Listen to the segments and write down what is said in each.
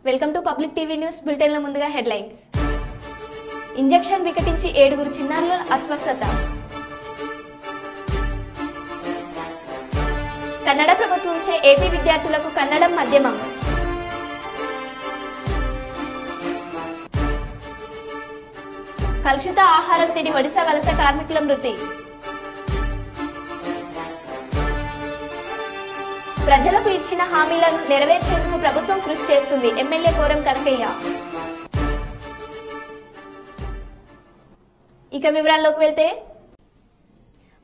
Welcome to public TV news bulletin లో ముందుగా headlines. Injection వికటించి 7 చిన్నారుల అస్వస్థత. కన్నడ ప్రభుత్వంచే ఏపీ విద్యార్థులకు కన్నడం మాధ్యమం. కలుషిత ఆహారం తిని ఒడిశా వలస కార్మికుల మృతి. ప్రజలకు ఇచ్చిన హామీలను నెరవేర్చేందుకు ప్రభుత్వం కృషి చేస్తుంది. ఎమ్మెల్యే కోరం కనకయ్య. ఇక వివరాల్లోకి వెళ్తే,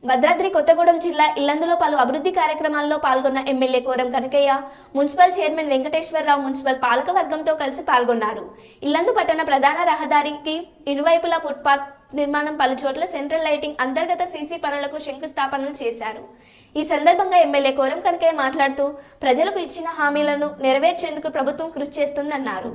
భద్రాద్రి కొత్తగూడెం జిల్లా ఇల్లందులో పలు అభివృద్ధి కార్యక్రమాల్లో పాల్గొన్న MLA Koram Kanakaiah municipal chairman Venkateswararao municipal పాలక వర్గంతో కలిసి పాల్గొన్నారు. ఇల్లందు పట్టణ ప్రధాన రహదారికి ఇరువైపులా ఫుట్పాత్ నిర్మాణం, పలు చోట్ల సెంట్రల్ లైటింగ్, అంతర్గత సీసీ పనులకు శంకుస్థాపనలు చేశారు. ఈ సందర్భంగా ఎమ్మెల్యే కోరం కనకయ్య మాట్లాడుతూ ప్రజలకు ఇచ్చిన హామీలను నెరవేర్చేందుకు ప్రభుత్వం కృషి చేస్తుందన్నారు.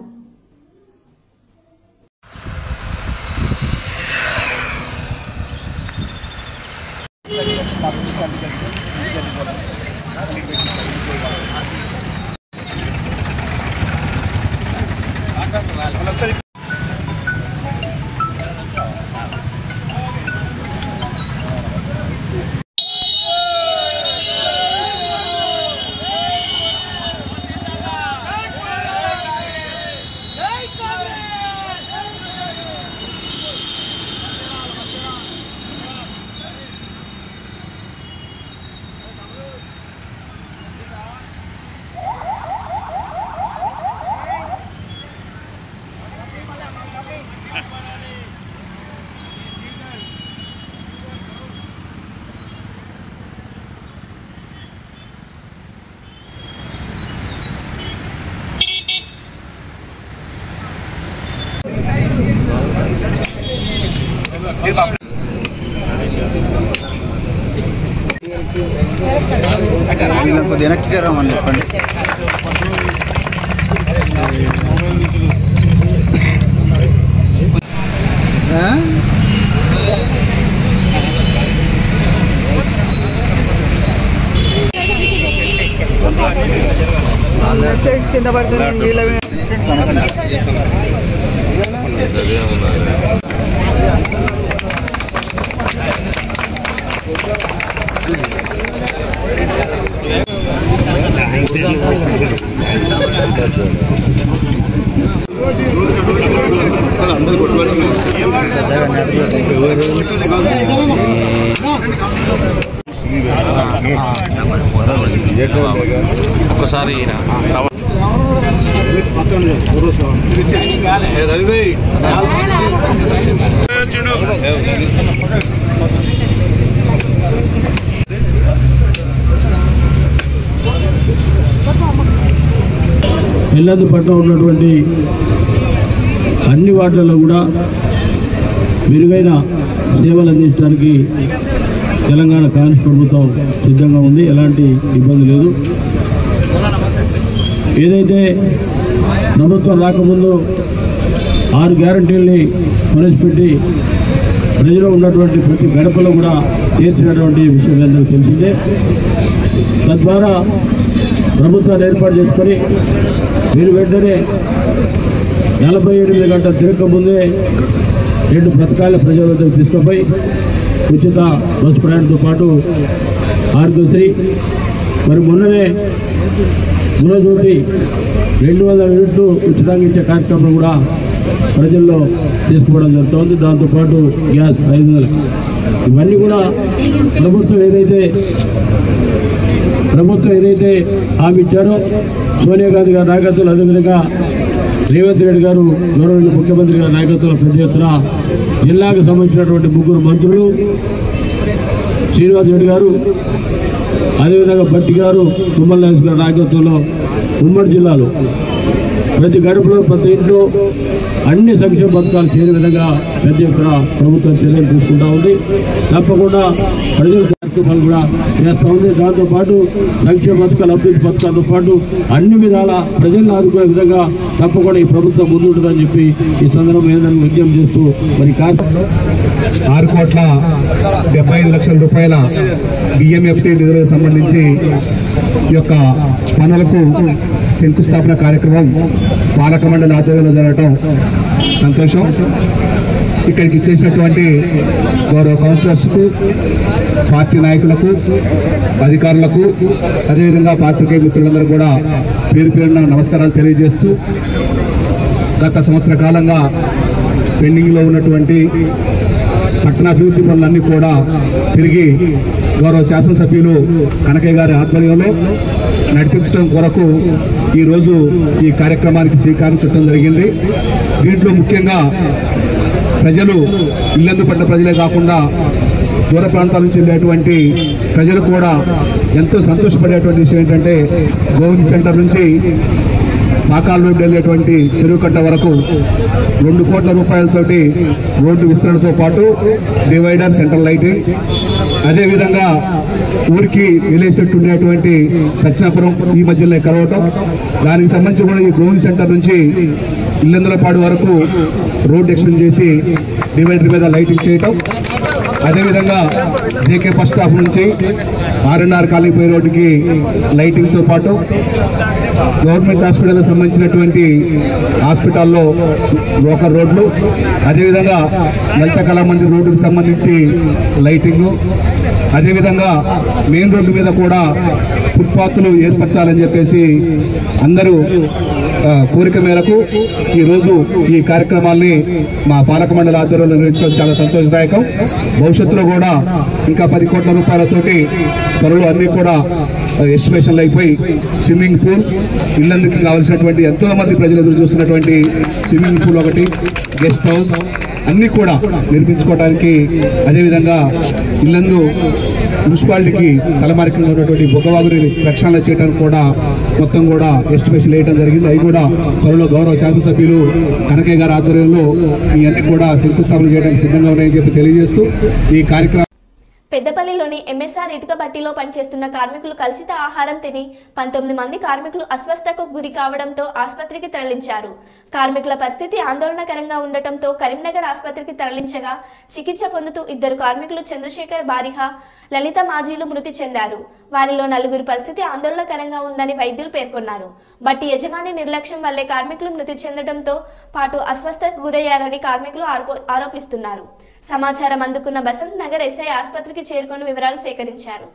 వెనక్కి జరగమని చెప్పండి. కింద పడుతుంది. ఒక్కసారి ఇల్లందు పట్ల ఉన్నటువంటి అన్ని వార్డులలో కూడా మెరుగైన సేవలు అందించడానికి తెలంగాణ కాంగ్రెస్ ప్రభుత్వం సిద్ధంగా ఉంది. ఎలాంటి ఇబ్బంది లేదు. ఏదైతే ప్రభుత్వం రాకముందు 6 గ్యారంటీల్ని ప్రవేశపెట్టి ప్రజలో ఉన్నటువంటి ప్రతి గడపలో కూడా తీర్చినటువంటి విషయం అందరికీ తెలిసిందే. తద్వారా ప్రభుత్వాన్ని ఏర్పాటు చేసుకొని మీరు వెంటనే 48 గంటల తిరగకముందే 2 పథకాల ప్రజల వద్దకు తీసుకుపోయి ఉచిత బస్సు ప్రయాణంతో పాటు ఆరోగ్యశ్రీ, మరి మొన్ననే గృహజ్యోతి 200 యూనిట్లు ఉచితంగా ఇచ్చే కార్యక్రమం కూడా ప్రజల్లో తీసుకోవడం జరుగుతుంది. దాంతోపాటు గ్యాస్ 500. ఇవన్నీ కూడా ప్రభుత్వం ఏదైతే హామీ ఇచ్చారో సోనియా గాంధీ గారి నాయకత్వంలో, అదేవిధంగా రేవంత్ రెడ్డి గారు గౌరవ ముఖ్యమంత్రి గారి నాయకత్వంలో పెద్ద ఎత్తున జిల్లాకు సంబంధించినటువంటి 3 మంత్రులు, శ్రీనివాస్ రెడ్డి గారు, అదేవిధంగా భట్టి గారు, తుమ్మల నాగేశ్వర గారి నాయకత్వంలో ఉమ్మడి జిల్లాలో ప్రతి గడపలో ప్రతి ఇంట్లో అన్ని సంక్షేమ పథకాలు చేరే విధంగా పెద్ద ఎత్తున ప్రభుత్వం చర్యలు తీసుకుంటా ఉంది. తప్పకుండా ప్రజల కార్యక్రమాలు కూడా చేస్తూ ఉంది. దాంతోపాటు సంక్షేమ పథకాలు, అభివృద్ధి పథకాలతో పాటు అన్ని విధాల ప్రజలను ఆదుకునే విధంగా తప్పకుండా ఈ ప్రభుత్వం ముందుంటుందని చెప్పి ఈ సందర్భంగా ఏదైనా విజ్ఞప్తి చేస్తూ మరి 6,75,00,000 రూపాయల బిఎంఎఫ్టీ నిధులకు సంబంధించి యొక్క పనులకు శంకుస్థాపన కార్యక్రమం పాలక మండలి ఆధ్వర్యంలో జరగటం సంతోషం. ఇక్కడికి ఇచ్చేసినటువంటి గౌరవ కౌన్సిలర్స్కు, పార్టీ నాయకులకు, అధికారులకు, అదేవిధంగా పాత్రికేయ మిత్రులందరూ కూడా పేరు పేరున నమస్కారాలు తెలియజేస్తూ, గత సంవత్సర కాలంగా పెండింగ్లో ఉన్నటువంటి పట్టణాభివృద్ధి పనులన్నీ కూడా తిరిగి గౌరవ శాసనసభ్యులు కనకయ్య గారి ఆధ్వర్యంలో నడిపించడం కొరకు ఈరోజు ఈ కార్యక్రమానికి శ్రీకారం చుట్టడం జరిగింది. దీంట్లో ముఖ్యంగా ప్రజలు, ఇల్లందు పడ్డ ప్రజలే కాకుండా దూర ప్రాంతాల నుంచి వెళ్ళేటువంటి ప్రజలు కూడా ఎంతో సంతోషపడేటువంటి విషయం ఏంటంటే, గోవింద్ సెంటర్ నుంచి పాకాల రోడ్డు వెళ్ళేటువంటి చెరువు కట్ట వరకు 2 కోట్ల రూపాయలతోటి రోడ్డు విస్తరణతో పాటు డివైడర్, సెంట్రల్ లైటింగ్, అదేవిధంగా ఊరికి వెళ్ళేసేట్టు ఉండేటువంటి సత్యనాపురం ఈ మధ్యలో కలవటం, దానికి సంబంధించి కూడా ఈ గోవింద్ సెంటర్ నుంచి ఇల్లందులపాడు వరకు రోడ్డు ఎక్స్టెండ్ చేసి డివైడర్ మీద లైటింగ్ చేయటం, అదేవిధంగా జేకే ఫస్ట్ స్టాప్ నుంచి R&R కాలనీ పోయే రోడ్డుకి లైటింగ్తో పాటు గవర్నమెంట్ హాస్పిటల్కి సంబంధించినటువంటి హాస్పిటల్లో లోకల్ రోడ్లు, అదేవిధంగా లలిత కళామందిర్ రోడ్డుకి సంబంధించి లైటింగు, అదేవిధంగా మెయిన్ రోడ్డు మీద కూడా ఫుట్పాత్లు ఏర్పరచాలని చెప్పేసి అందరూ కోరిక మేరకు ఈరోజు ఈ కార్యక్రమాల్ని మా పాలక మండలి ఆధ్వర్యంలో నిర్వహించడం చాలా సంతోషదాయకం. భవిష్యత్తులో కూడా ఇంకా 10 కోట్ల రూపాయలతోటి త్వరలో అన్నీ కూడా ఎస్టిమేషన్లు అయిపోయి స్విమ్మింగ్ పూల్, ఇల్లందుకు కావాల్సినటువంటి ఎంతోమంది ప్రజలు ఎదురు చూస్తున్నటువంటి స్విమ్మింగ్ పూల్ ఒకటి, గెస్ట్ హౌస్ అన్నీ కూడా నిర్మించుకోవడానికి, అదేవిధంగా ఇల్లందు మున్సిపాలిటీకి తలమారికంగా ఉన్నటువంటి బొగ్గవాగుని రక్షణ చేయడానికి కూడా మొత్తం కూడా ఎస్టిమేషన్ వేయడం జరిగింది. అవి కూడా త్వరలో గౌరవ శాసనసభ్యులు కనకయ్య గారి ఆధ్వర్యంలో ఈ అన్ని కూడా శంకుస్థాపన చేయడానికి సిద్ధంగా ఉన్నాయని చెప్పి తెలియజేస్తూ ఈ కార్యక్రమం పెద్దపల్లిలోని ఎంఎస్ఆర్ ఇటుక బట్టీలో పనిచేస్తున్న కార్మికులు కలుషిత ఆహారం తిని 19 మంది కార్మికులు అస్వస్థతకు గురి కావడంతో ఆసుపత్రికి తరలించారు. కార్మికుల పరిస్థితి ఆందోళనకరంగా ఉండటంతో కరీంనగర్ ఆసుపత్రికి తరలించగా చికిత్స పొందుతూ 2 కార్మికులు చంద్రశేఖర్ బారిహా, లలిత మాజీలు మృతి చెందారు. వారిలో 4 పరిస్థితి ఆందోళనకరంగా ఉందని వైద్యులు పేర్కొన్నారు. బట్టి యజమాని నిర్లక్ష్యం వల్లే కార్మికులు మృతి చెందడంతో పాటు అస్వస్థతకు గురయ్యారని కార్మికులు ఆరోపిస్తున్నారు. సమాచారం అందుకున్న బసంత్ నగర్ ఎస్ఐ ఆసుపత్రికి చేరుకొని వివరాలు సేకరించారు.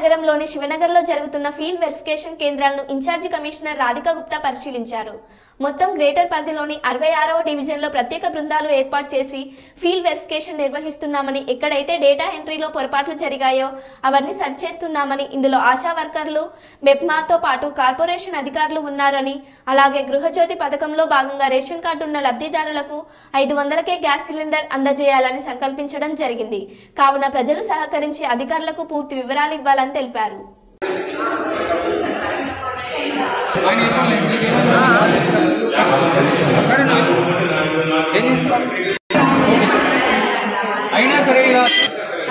నగరంలోని శివనగర్లో జరుగుతున్న ఫీల్డ్ వెరిఫికేషన్ కేంద్రాలను ఇన్ఛార్జి కమిషనర్ రాధికా గుప్తా పరిశీలించారు. మొత్తం గ్రేటర్ పరిధిలోని 66వ డివిజన్లో ప్రత్యేక బృందాలు ఏర్పాటు చేసి ఫీల్డ్ వెరిఫికేషన్ నిర్వహిస్తున్నామని, ఎక్కడైతే డేటా ఎంట్రీలో పొరపాట్లు జరిగాయో అవన్నీ సరిచేస్తున్నామని, ఇందులో ఆశా వర్కర్లు, మెప్మాతో పాటు కార్పొరేషన్ అధికారులు ఉన్నారని, అలాగే గృహజ్యోతి పథకంలో భాగంగా రేషన్ కార్డు ఉన్న లబ్ధిదారులకు 500కే గ్యాస్ సిలిండర్ అందజేయాలని సంకల్పించడం జరిగింది. కావున ప్రజలు సహకరించి అధికారులకు పూర్తి వివరాలు ఇవ్వాలని తెలిపారు.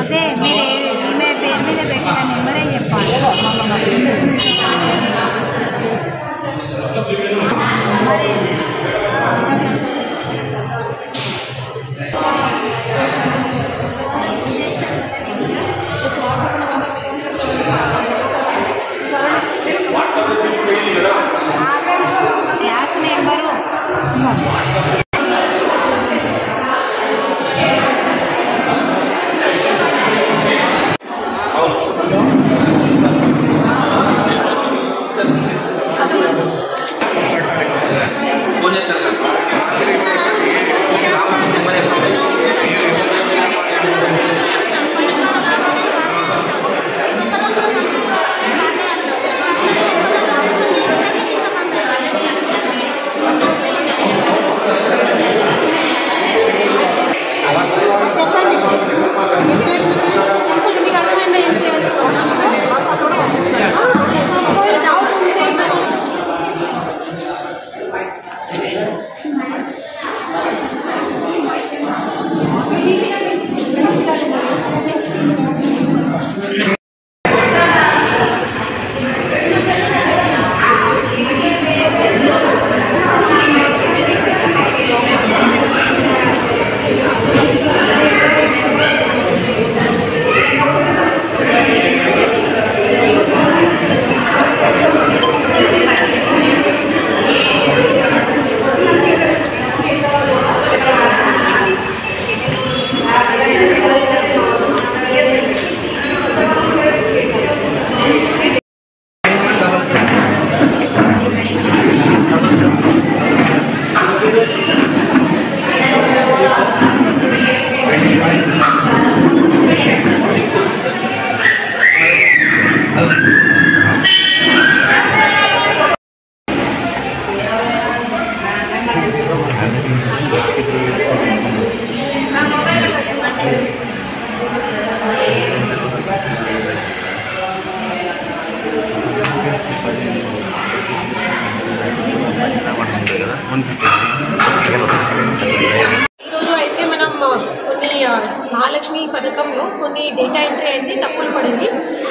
అదే మీరు ఈమె పేరు మీద పెట్టిన నెంబరే చెప్పాలి. మరి గ్యాస్ నెంబరు ఈరోజు అయితే మనం కొన్ని మహాలక్ష్మి పథకంలో కొన్ని డేటా ఎంట్రీ అయితే తప్పులు పడింది.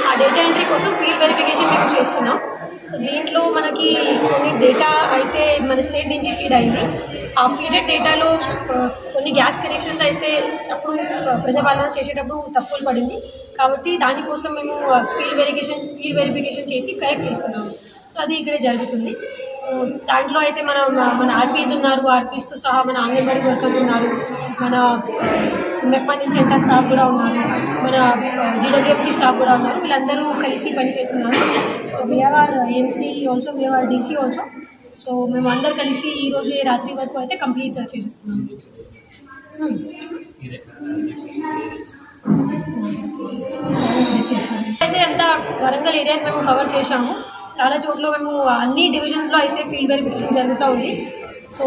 ఆ డేటా ఎంట్రీ కోసం ఫీల్డ్ వెరిఫికేషన్ మేము చేస్తున్నాం. సో దీంట్లో మనకి కొన్ని డేటా అయితే మన స్టేట్ నుంచి ఫీడ్ అయింది. ఆ ఫీడెడ్ డేటాలో కొన్ని గ్యాస్ కనెక్షన్స్ అయితే అప్పుడు ప్రజాపాలన చేసేటప్పుడు తప్పులు పడింది. కాబట్టి దానికోసం మేము ఫీల్డ్ వెరిఫికేషన్ చేసి కరెక్ట్ చేస్తున్నాము. సో అది ఇక్కడే జరుగుతుంది. సో దాంట్లో అయితే మన ఆర్పీస్ ఉన్నారు, ఆర్పీస్తో సహా మన అంగన్వాడీ వర్కర్స్ ఉన్నారు, మన మెప్ప నుంచి ఎంత స్టాఫ్ కూడా ఉన్నారు, మన జీడబ్ల్యూఎఫ్సీ స్టాఫ్ కూడా ఉన్నారు. వీళ్ళందరూ కలిసి పనిచేస్తున్నారు. So we are AMC also, we are DC also. So మేము అందరు కలిసి ఈరోజు రాత్రి వరకు అయితే కంప్లీట్ చేసేస్తున్నాము. అయితే అంతా వరంగల్ ఏరియాస్ మేము కవర్ చేశాము. చాలా చోట్ల మేము అన్ని డివిజన్స్లో అయితే ఫీల్డ్ వెరిఫికేషన్ జరుగుతూ ఉంది. సో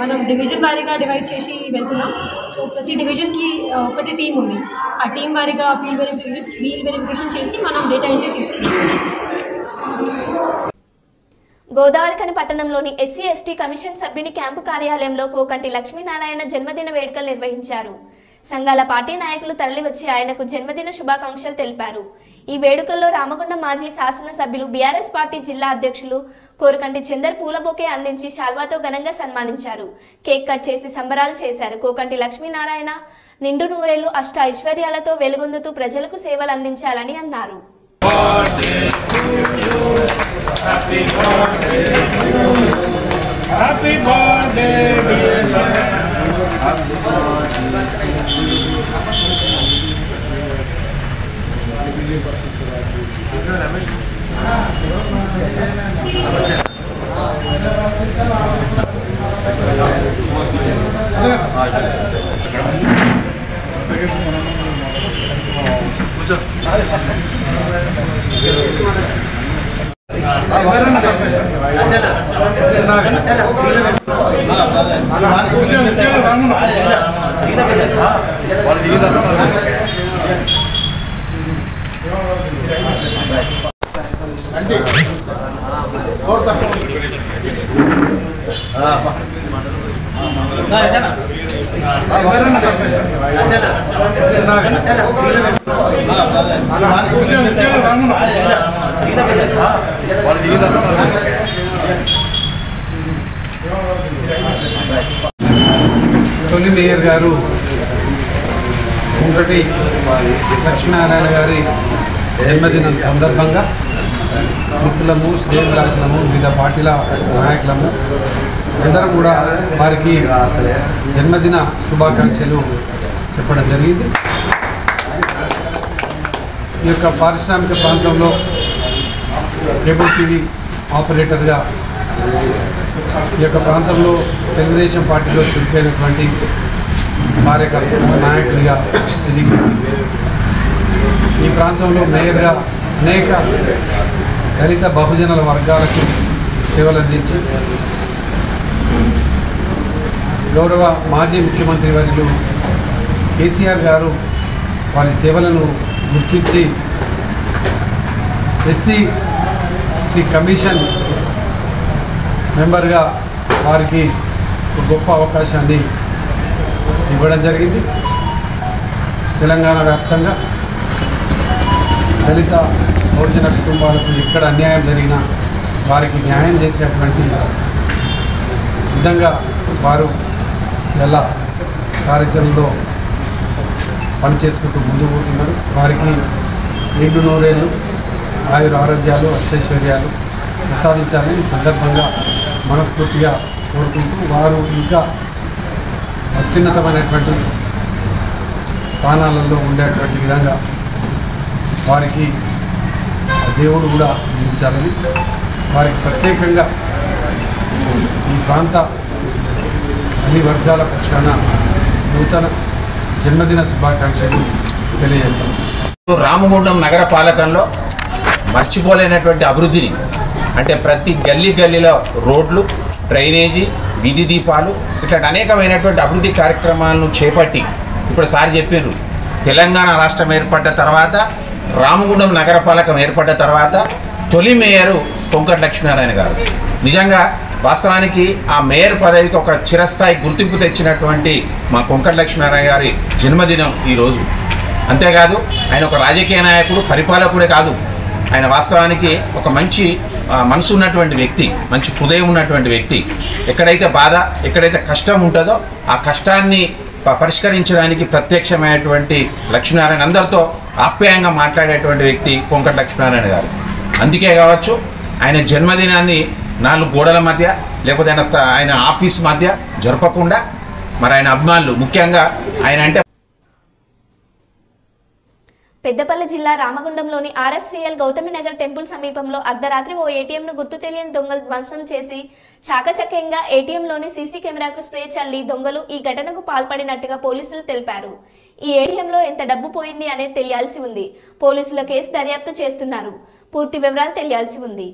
మనం డివిజన్ వారీగా డివైడ్ చేసి వెళ్తున్నాం. సో ప్రతి డివిజన్కి ఒకటి టీం ఉంది. ఆ టీం వారీగా ఫీల్డ్ వెరిఫికేషన్ చేసి మనం డేటా ఎంట్రీ చేస్తున్నాం. గోదావరిఖని పట్టణంలోని ఎస్సీ ఎస్టీ కమిషన్ సభ్యుని క్యాంపు కార్యాలయంలో కోకంటి లక్ష్మీనారాయణ జన్మదిన వేడుకలు నిర్వహించారు. సంఘాల పార్టీ నాయకులు తరలివచ్చి ఆయనకు జన్మదిన శుభాకాంక్షలు తెలిపారు. ఈ వేడుకల్లో రామగుండం మాజీ శాసనసభ్యులు బీఆర్ఎస్ పార్టీ జిల్లా అధ్యక్షులు కోరకంటి చందర్ పూలబొకే అందించి శాల్వాతో ఘనంగా సన్మానించారు. కేక్ కట్ చేసి సంబరాలు చేశారు. కోకంటి లక్ష్మీనారాయణ నిండు నూరేళ్లు అష్ట ఐశ్వర్యాలతో వెలుగొందుతూ ప్రజలకు సేవలు అందించాలని అన్నారు. తొలి మేయర్ గారు కొంకటి లక్ష్మీనారాయణ గారి జన్మదినం సందర్భంగా మిత్రులము శ్రేయభిలాషులము వివిధ పార్టీల నాయకులము అందరం కూడా వారికి జన్మదిన శుభాకాంక్షలు చెప్పడం జరిగింది. ఈ యొక్క పారిశ్రామిక ప్రాంతంలో కేబుల్ టీవీ ఆపరేటర్గా ఈ యొక్క ప్రాంతంలో తెలుగుదేశం పార్టీలో చురుకైనటువంటి కార్యకర్త నాయకుడిగా ఎదిగి ఈ ప్రాంతంలో మేయర్గా అనేక దళిత బహుజనుల వర్గాలకు సేవలు అందించి గౌరవ మాజీ ముఖ్యమంత్రి వర్యులు కేసీఆర్ గారు వారి సేవలను గుర్తించి ఎస్సీ ఎస్టీ కమిషన్ మెంబర్గా వారికి ఒక గొప్ప అవకాశాన్ని ఇవ్వడం జరిగింది. తెలంగాణ వ్యాప్తంగా దళిత బహుజన కుటుంబాలకు ఎక్కడ అన్యాయం జరిగినా వారికి న్యాయం చేసేటువంటి విధంగా వారు ఎలా కార్యాచరణలో పనిచేసుకుంటూ ముందుకు పోతున్నారు. వారికి 2 నూరేళ్ళు ఆయుర ఆరోగ్యాలు అష్టైశ్వర్యాలు ప్రసాదించాలని సందర్భంగా మనస్ఫూర్తిగా కోరుకుంటూ వారు ఇంకా అత్యున్నతమైనటువంటి స్థానాలలో ఉండేటువంటి విధంగా వారికి దేవుడు కూడా అందించాలని వారికి ప్రత్యేకంగా ఈ ప్రాంత అన్ని వర్గాల పక్షాన నూతన జన్మదిన శుభాకాంక్షలు తెలియజేస్తాను. రామగుండం నగర పాలకంలో మర్చిపోలేనటువంటి అభివృద్ధిని అంటే ప్రతి గల్లీలో రోడ్లు, డ్రైనేజీ, వీధి దీపాలు ఇట్లాంటి అనేకమైనటువంటి అభివృద్ధి కార్యక్రమాలను చేపట్టి ఇప్పుడు సార్ చెప్పారు తెలంగాణ రాష్ట్రం ఏర్పడ్డ తర్వాత రామగుండం నగరపాలకం ఏర్పడ్డ తర్వాత తొలి మేయరు కొంకటి లక్ష్మీనారాయణ గారు. నిజంగా వాస్తవానికి ఆ మేయర్ పదవికి ఒక చిరస్థాయి గుర్తింపు తెచ్చినటువంటి మా కొంకటి లక్ష్మీనారాయణ గారి జన్మదినం ఈరోజు. అంతేకాదు ఆయన ఒక రాజకీయ నాయకుడు, పరిపాలకుడే కాదు, ఆయన వాస్తవానికి ఒక మంచి మనసు ఉన్నటువంటి వ్యక్తి, మంచి హృదయం ఉన్నటువంటి వ్యక్తి. ఎక్కడైతే బాధ, ఎక్కడైతే కష్టం ఉంటుందో ఆ కష్టాన్ని పరిష్కరించడానికి ప్రత్యక్షమైనటువంటి లక్ష్మీనారాయణ, అందరితో ఆప్యాయంగా మాట్లాడేటువంటి వ్యక్తి కొంకటి లక్ష్మీనారాయణ గారు. అందుకే కావచ్చు ఆయన జన్మదినాన్ని 4 గోడల మధ్య లేకపోతే ఆయన ఆఫీస్ మధ్య జరపకుండా మరి ఆయన అభిమానులు ముఖ్యంగా ఆయన అంటే పెద్దపల్లి జిల్లా రామగుండంలోని ఆర్ఎఫ్సిఎల్ గౌతమినగర్ టెంపుల్ సమీపంలో అర్ధరాత్రి ఓ ఏటీఎంను గుర్తు తెలియని దొంగలు ధ్వంసం చేసి చాకచక్యంగా ఏటీఎంలోని సీసీ కెమెరాకు స్ప్రే చల్లి దొంగలు ఈ ఘటనకు పాల్పడినట్టుగా పోలీసులు తెలిపారు. ఈ ఏటీఎంలో ఎంత డబ్బు పోయింది అనేది తెలియాల్సి ఉంది. పోలీసులు కేసు దర్యాప్తు చేస్తున్నారు. పూర్తి వివరాలు తెలియాల్సి ఉంది.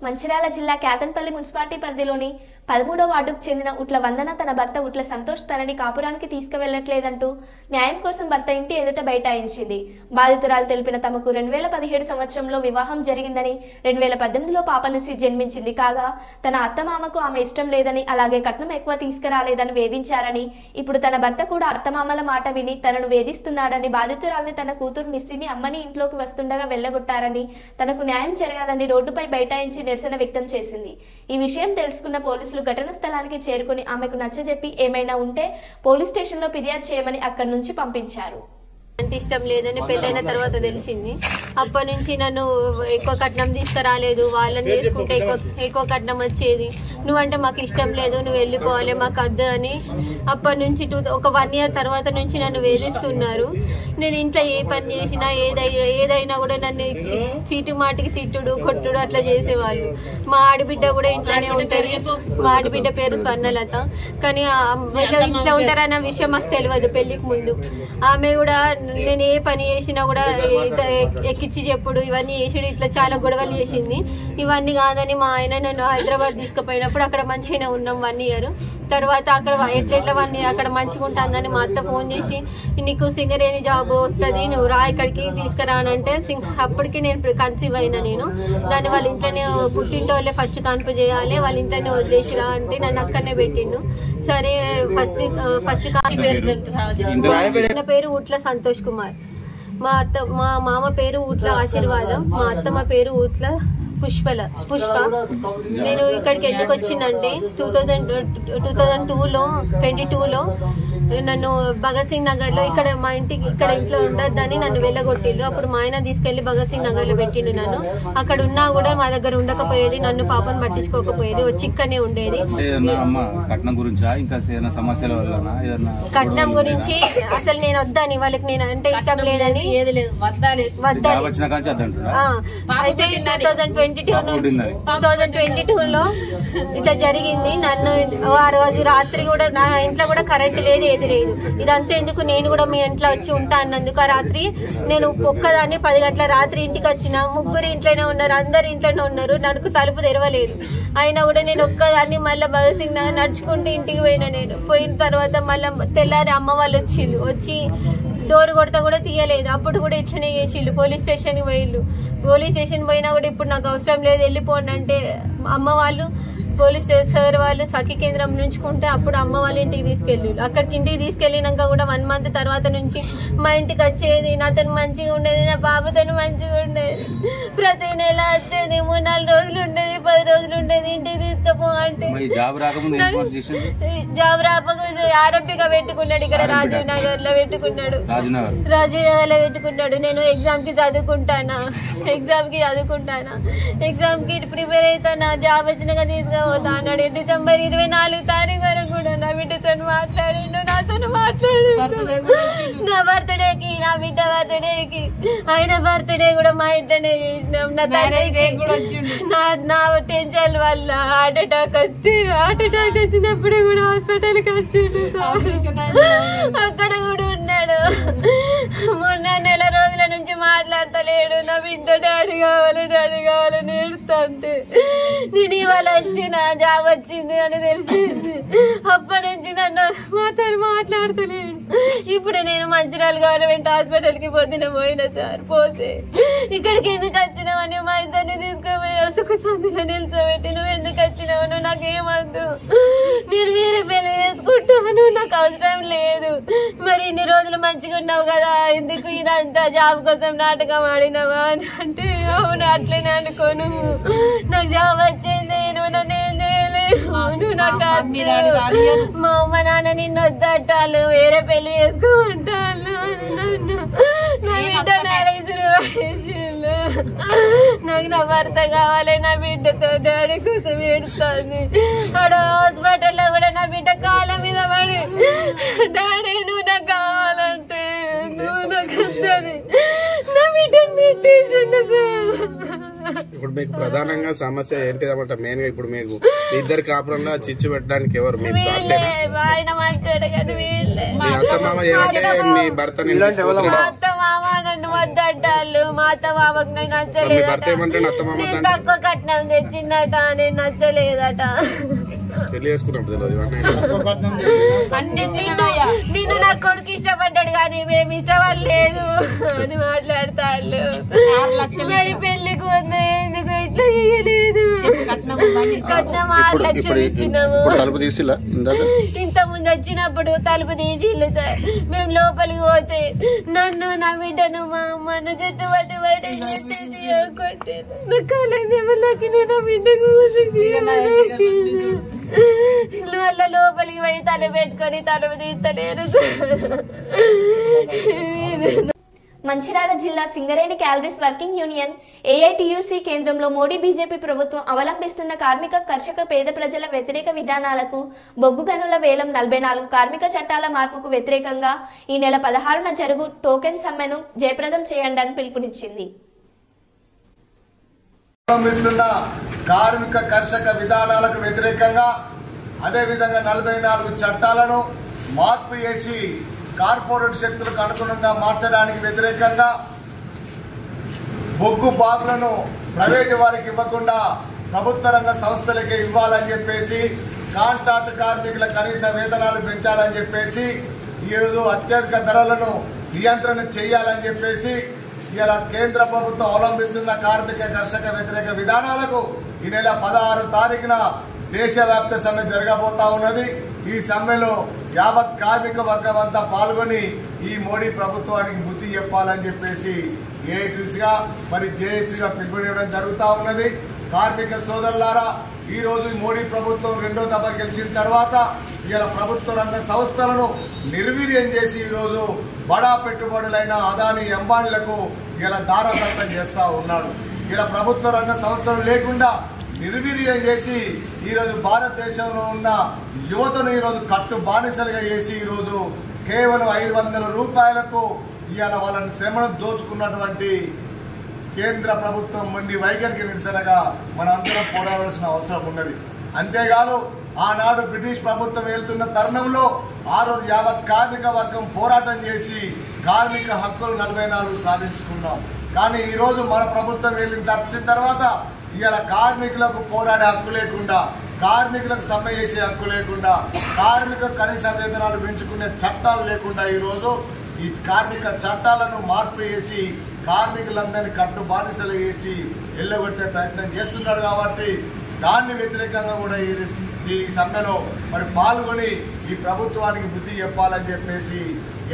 మంచిర్యాల జిల్లా కేతన్పల్లి మున్సిపాలిటీ పరిధిలోని 13వ వార్డుకు చెందిన ఉట్ల వందన తన భర్త ఉట్ల సంతోష్ తనని కాపురానికి తీసుకువెళ్లట్లేదంటూ న్యాయం కోసం భర్త ఇంటి ఎదుట బైఠాయించింది. బాధితురాలు తెలిపిన తమకు 2017 సంవత్సరంలో వివాహం జరిగిందని, 2018లో పాపనసి జన్మించింది కాగా తన అత్తమామకు ఆమె ఇష్టం లేదని, అలాగే కట్నం ఎక్కువ తీసుకురాలేదని వేధించారని, ఇప్పుడు తన భర్త కూడా అత్తమామల మాట విని తనను వేధిస్తున్నాడని, బాధితురాలిని తన కూతురు నిస్సిని అమ్మని ఇంట్లోకి వస్తుండగా వెళ్లగొట్టారని, తనకు న్యాయం జరగాలని రోడ్డుపై బైఠాయించి నిరసన వ్యక్తం చేసింది. ఈ విషయం తెలుసుకున్న పోలీసులు ఘటనా స్థలానికి చేరుకుని ఆమెకు నచ్చజెప్పి ఏమైనా ఉంటే పోలీస్ స్టేషన్లో ఫిర్యాదు చేయమని అక్కడి నుంచి పంపించారు. అంటే ఇష్టం లేదని పెళ్ళైన తర్వాత తెలిసింది. అప్పటి నుంచి నన్ను ఎక్కువ కట్నం తీసుకురాలేదు, వాళ్ళని చేసుకుంటే ఎక్కువ కట్నం వచ్చేది, నువ్వంటే మాకు ఇష్టం లేదు, నువ్వు వెళ్ళిపోవాలి, మాకు వద్దు అని అప్పటి నుంచి ఒక 1 year తర్వాత నుంచి నన్ను వేధిస్తున్నారు. నేను ఇంట్లో ఏ పని చేసినా ఏదైనా కూడా నన్ను చీటి మాటికి తిట్టుడు కొట్టుడు అట్లా చేసేవాళ్ళు. మా ఆడబిడ్డ కూడా ఇంట్లోనే ఉంటుంది, మా ఆడబిడ్డ పేరు స్వర్ణలత. కానీ ఇంట్లో ఉంటారన్న విషయం మాకు తెలియదు పెళ్లికి ముందు. ఆమె కూడా నేను ఏ పని చేసినా కూడా ఎక్కిచ్చి చెప్పుడు ఇవన్నీ చేసాడు, ఇట్లా చాలా గొడవలు చేసింది. ఇవన్నీ కాదని మా ఆయన నన్ను హైదరాబాద్ తీసుకుపోయినప్పుడు అక్కడ మంచిగానే ఉన్నాం 1 year. తర్వాత అక్కడ ఎట్లా అక్కడ మంచిగా ఉంటుందని మా అత్త ఫోన్ చేసి నీకు సింగరేణి జాబ్ వస్తుంది, నువ్వు రా ఇక్కడికి తీసుకురానంటే అప్పటికి నేను కన్సీవ్ అయినా. నేను దాన్ని వాళ్ళ ఇంట్లోనే పుట్టింటోళ్ళే ఫస్ట్ కన్ఫ్యూజ్ చేయాలి, వాళ్ళ ఇంట్లోనే వదిలేసిరా అంటే నన్ను అక్కడనే పెట్టిండు. సరే ఫస్ట్ పేరు ఊట్ల సంతోష్ కుమార్, మా మామ పేరు ఊట్ల ఆశీర్వాదం, మా అత్తమ్మ పేరు ఊట్ల పుష్ప. నేను ఇక్కడికి ఎందుకు వచ్చిందంటే 2022లో నన్ను భగత్ సింగ్ నగర్ లో ఇక్కడ మా ఇంట్లో ఉండొద్దని నన్ను వెళ్ళగొట్టిండు. అప్పుడు మా ఆయన తీసుకెళ్లి భగత్ సింగ్ నగర్ లో పెట్టిండు నన్ను. అక్కడ ఉన్నా కూడా మా దగ్గర ఉండకపోయేది, నన్ను పాపను పట్టించుకోకపోయేది, వచ్చి ఇక్కడనే ఉండేది. కట్నం గురించి అసలు నేను వద్దని, వాళ్ళకి నేను అంటే ఇష్టం లేదని అయితే 2022లో ఇట్లా జరిగింది. నన్ను ఆ రోజు రాత్రి కూడా నా ఇంట్లో కూడా కరెంట్ లేదు, ఏది లేదు. ఇదంతా ఎందుకు, నేను కూడా మీ ఇంట్లో వచ్చి ఉంటా అన్నందుకు ఆ రాత్రి నేను ఒక్కదాన్ని 10 గంటల రాత్రి ఇంటికి వచ్చిన. ముగ్గురు ఇంట్లోనే ఉన్నారు, అందరు ఇంట్లోనే ఉన్నారు, నాకు తలుపు తెరవలేదు. అయినా కూడా నేను ఒక్కదాన్ని మళ్ళీ భగత్ సింగ్ నగర్ నడుచుకుంటూ ఇంటికి పోయినా. నేను పోయిన తర్వాత మళ్ళీ తెల్లారి అమ్మ వాళ్ళు వచ్చి డోర్ కొడతా కూడా తీయలేదు. అప్పుడు కూడా ఇట్లనే చేసిళ్ళు, పోలీస్ స్టేషన్కి పోయిళ్ళు. పోలీస్ స్టేషన్ పోయినా కూడా ఇప్పుడు నాకు అవసరం లేదు వెళ్ళిపోండి అంటే అమ్మ వాళ్ళు పోలీస్ సార్ వాళ్ళు సఖీ కేంద్రం నుంచుకుంటే అప్పుడు అమ్మ వాళ్ళ ఇంటికి తీసుకెళ్ళి, అక్కడికి ఇంటికి తీసుకెళ్ళినాక కూడా 1 month తర్వాత నుంచి మా ఇంటికి వచ్చేది, నాతో మంచిగా ఉండేది, నా పాపతో మంచిగా ఉండేది. ప్రతి నెల వచ్చేది, 3-4 రోజులు ఉండేది, 10 రోజులు ఉండేది. ఇంటికి తీసుకపో అంటే జాబ్ రాకపోతే ఆరోగ్యంగా పెట్టుకున్నాడు, ఇక్కడ రాజీవ్ నగర్ లో పెట్టుకున్నాడు, నేను ఎగ్జామ్ కి చదువుకుంటానా, ఎగ్జామ్ కి ప్రిపేర్ అవుతానా, జాబ్ వచ్చినాక తీసుకుపోతా అన్నాడు. December 24 తారీఖు వరకు కూడా నా బిడ్డతో మాట్లాడిండు, నాతో మాట్లాడిండు. నా బర్త్డేకి, నా బిడ్డ బర్త్డేకి, ఆయన బర్త్డే కూడా మా ఇంట్లోనే చేసినాం. నా తండ్రికి నా టెన్షన్ వల్ల హార్ట్ అటాక్ వచ్చినప్పుడు కూడా హాస్పిటల్కి వచ్చిండు, అక్కడ కూడా ఉన్నాడు. మొన్న 4 రోజుల నుంచి మాట్లాడతలేడు. నా బిడ్డ డాడీ కావాలని ఏడుస్తుంటే నేను ఇవాళ వచ్చిన జాబ్ వచ్చింది అని తెలిసింది. అప్పటి నుంచి నన్ను మాట్లాడతలేడు. ఇప్పుడు నేను మంచిర్యాల గవర్నమెంట్ హాస్పిటల్కి పొద్దున పోయినా సార్. పోతే ఇక్కడికి ఎందుకు వచ్చినావని మా ఇద్దరిని తీసుకుపోయి సుఖ సంధిలో నిల్చోబెట్టి, నువ్వు ఎందుకు వచ్చినావు, నువ్వు నాకేమద్దు, నేను వేరే పెళ్లి చేసుకుంటాను, నాకు అవసరం లేదు, మరి ఇన్ని రోజులు మంచిగా ఉన్నావు కదా, ఎందుకు ఇదంతా జాబ్ కోసం నాటకం ఆడినావా అని అంటే, అవును అట్లనే అనుకోను, నాకు జాబ్ వచ్చింది, నువ్వు నన్ను ఏం చేయలేవు, నువ్వు నాకు మా అమ్మ నాన్న నిన్ను వద్దట్టాలు, వేరే పెళ్లి చేసుకోమంటాను, నా బిడ్డ నడేసులు పడేసిళ్ళు, నాకు నా భర్త కావాలి, నా బిడ్డతో డాడీ కోసం ఏడుస్తుంది. ఆడ హాస్పిటల్లో కూడా నా బిడ్డ కాళ్ళ మీద పడి డాడీ నువ్వు నాకు కావాలంటే నువ్వు నాకు వద్దని నా బిడ్డను పెట్టేసిండు సార్. ఇప్పుడు మీకు ప్రధానంగా సమస్య ఏంటిదన్నమాట? మెయిన్ గా ఇప్పుడు మీకు ఇద్దరు కాపురంగా చిచ్చు పెట్టడానికి ఎవరు? ఆయన మంచోడు కానీ వీళ్ళే. మీ అత్త మామ ఏమంటే మీ భర్త మా అత్త మామ నన్ను వద్దంటాళ్ళు. మా అత్త మామకు నేను నచ్చలేదట. నేను తక్కువ కట్నం తెచ్చిందట, నేను నచ్చలేదట. పెళ్లి చేసుకున్నప్పుడు తెలియదు నేను నా కొడుకు ఇష్టపడ్డాడు కానీ మేము ఇష్టపడలేదు అని మాట్లాడతాళ్ళు. మరి పెళ్లికి వద్దా ఎందుకు ఇట్లా చేయలేదు? కట్నం 6 లక్షలు ఇచ్చినాము. ఇంత ముందు వచ్చినప్పుడు తలుపు తీసిళ్ళు సార్. మేము లోపలికి పోతే నన్ను నా బిడ్డను మా అమ్మను చెట్టు పట్టి బయట కొట్టేది. నా కాలేదు ఎవరికి నేను ఆ బిడ్డకు వాళ్ళ లోపలికి పోయి తల పెట్టుకొని తలుపు తీస్తలేరు. మంచిర్యాల జిల్లా Singareni calories working union AITUC కేంద్రంలో మోడీ బీజేపీ ప్రభుత్వం అవలంబిస్తున్న కార్మిక కర్షక పేద ప్రజల వ్యతిరేక విధానాలకు బొగ్గు గనుల వేలం 44 కార్మిక చట్టాల మార్పుకు వ్యతిరేకంగా ఈ నెల 16న జరుగు టోకెన్ సమ్మెను జయప్రదం చేయండి అని పిలుపునిచ్చింది. కార్మిక కర్షక విధానాలకు వ్యతిరేకంగా అదేవిధంగా 44 చట్టాలను మార్పు చేసి కార్పొరేట్ శక్తులకు అనుగుణంగా మార్చడానికి వ్యతిరేకంగా బొగ్గు బాగులను ప్రైవేటు వారికి ఇవ్వకుండా ప్రభుత్వ రంగ సంస్థలకే ఇవ్వాలని చెప్పేసి, కాంట్రాక్ట్ కార్మికుల కనీస వేతనాలు పెంచాలని చెప్పేసి, ఈరోజు అత్యధిక ధరలను నియంత్రణ చేయాలని చెప్పేసి ఇలా కేంద్ర ప్రభుత్వం అవలంబిస్తున్న కార్మిక కర్షక వ్యతిరేక విధానాలకు ఈ నెల 16 తారీఖున దేశవ్యాప్త సమ్మె జరగబోతా ఉన్నది. ఈ సమ్మెలో యావత్ కార్మిక వర్గం అంతా పాల్గొని ఈ మోడీ ప్రభుత్వానికి బుద్ధి చెప్పాలని చెప్పేసి ఏఐటీసీగా మరి జేఏసీగా పిలుపునివ్వడం జరుగుతూ ఉన్నది. కార్మిక సోదరులారా, ఈరోజు మోడీ ప్రభుత్వం 2వ దఫా గెలిచిన తర్వాత ఇలా ప్రభుత్వ రంగ సంస్థలను నిర్వీర్యం చేసి ఈరోజు బడా పెట్టుబడులైన అదానీ అంబానీలకు ఇలా దారాదత్తం చేస్తూ ఉన్నాడు. ఇలా ప్రభుత్వ రంగ సంస్థలు లేకుండా నిర్వీర్యం చేసి ఈరోజు భారతదేశంలో ఉన్న యువతను ఈరోజు కట్టు బానిసలుగా చేసి ఈరోజు కేవలం 500 రూపాయలకు ఇవాళ వాళ్ళని శ్రమను దోచుకున్నటువంటి కేంద్ర ప్రభుత్వం మొండి వైఖరికి నిరసనగా మనందరం పోరాడాల్సిన అవసరం ఉన్నది. అంతేకాదు ఆనాడు బ్రిటిష్ ప్రభుత్వం వెళ్తున్న తరుణంలో ఆ రోజు యావత్ కార్మిక వర్గం పోరాటం చేసి కార్మిక హక్కులు 44 సాధించుకున్నాం. కానీ ఈరోజు మన ప్రభుత్వం వచ్చిన తర్వాత ఇవాళ కార్మికులకు పోరాడే హక్కు లేకుండా, కార్మికులకు సమ్మె చేసే హక్కు లేకుండా, కార్మిక కనీస వేతనాలు పెంచుకునే చట్టాలు లేకుండా ఈరోజు ఈ కార్మిక చట్టాలను మార్పు చేసి కార్మికులందరినీ కట్టు బానిసలు చేసి ఎల్లగొట్టే ప్రయత్నం చేస్తున్నాడు. కాబట్టి దాన్ని వ్యతిరేకంగా కూడా ఈ సమ్మెలో మరి పాల్గొని ఈ ప్రభుత్వానికి బుద్ధి చెప్పాలని చెప్పేసి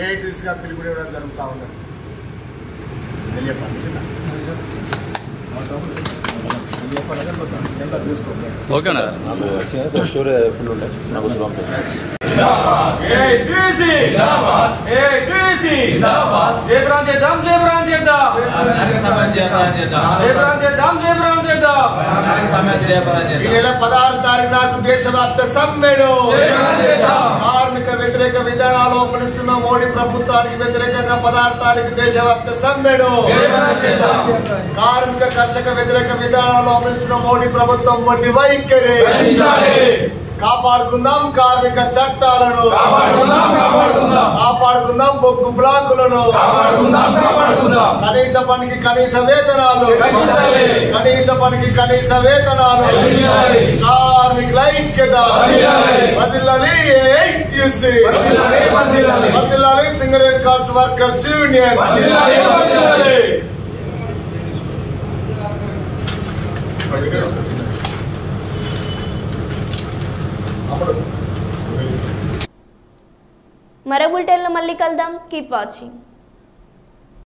ఏఐటీసీగా పిలుపునివ్వడం జరుగుతూ ఉన్నది. ఓకేనా ఈ నెల 16 తారీఖు నాడు దేశవ్యాప్త సమ్మెను కార్మిక వ్యతిరేక విధానాలు అవలంబిస్తున్న మోడీ ప్రభుత్వానికి వ్యతిరేకంగా 16 తారీఖు దేశవ్యాప్త సమ్మెను కార్మిక కర్షక వ్యతిరేక విధానాలు అవలంబిస్తున్న మోడీ ప్రభుత్వం మొండి వైఖరి కాపాడుకుందాం. కార్మిక చట్టాలను కాపాడుకుందాం. బొగ్గు బ్లాకులను కనీస పనికి కనీస వేతనాలు, కనీస పనికి కనీస వేతనాలు, కార్మికుల ఐక్యత వదిలాలి. ఏఐటీసీ వదిలాలి. సింగరేణి కార్స్ వర్కర్స్ యూనియన్ మరో బులెటిన్లో మళ్ళీ కలుద్దాం. Keep watching.